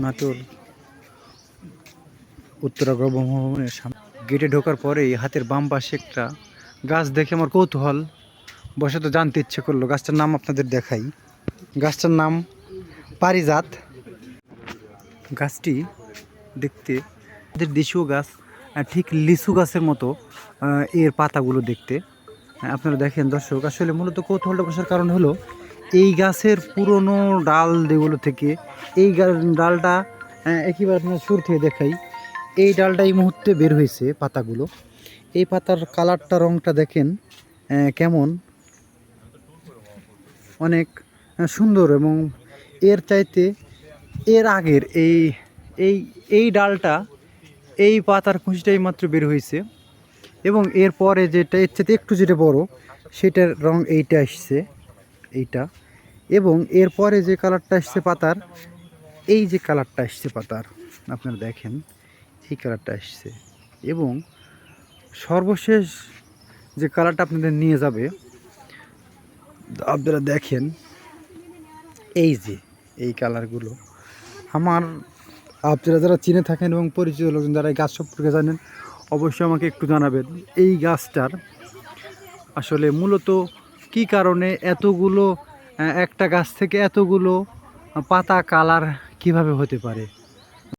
নাটোর উত্তরা গণভবনের সামনে গেটে ঢোকার পরেই হাতের বাম পাশে একটা গাছ দেখে আমার কৌতূহল বশত জানতে ইচ্ছে করলো। গাছটার নাম আপনাদের দেখাই। গাছটার নাম পারিজাত। গাছটি দেখতে দেশীয় গাছ, ঠিক লিচু গাছের মতো এর পাতাগুলো দেখতে। আপনারা দেখেন দর্শক, আসলে মূলত কৌতূহলটা বসার কারণ হলো এই গাছের পুরনো ডাল যেগুলো থেকে এই ডালটা একেবারে আপনার শুরু থেকে দেখাই। এই ডালটা এই মুহূর্তে বের হয়েছে পাতাগুলো। এই পাতার কালারটা, রংটা দেখেন কেমন, অনেক সুন্দর। এবং এর চাইতে এর আগের এই এই এই ডালটা, এই পাতার কুঁচিটাই মাত্র বের হয়েছে। এবং এরপরে যেটা এর চাইতে একটু যেটা বড়, সেটার রং এইটা আসছে, এইটা। এবং এরপরে যে কালারটা আসছে পাতার, এই যে কালারটা আসছে পাতার, আপনারা দেখেন এই কালারটা আসছে। এবং সর্বশেষ যে কালারটা আপনাদের নিয়ে যাবে, আপনারা দেখেন এই যে এই কালারগুলো। আমার, আপনারা যারা চিনে থাকেন এবং পরিচিত লোকজন যারা এই গাছ সম্পর্কে জানেন, অবশ্যই আমাকে একটু জানাবেন এই গাছটার আসলে মূলত কি কারণে এতগুলো, একটা গাছ থেকে এতগুলো পাতা কালার কিভাবে হতে পারে।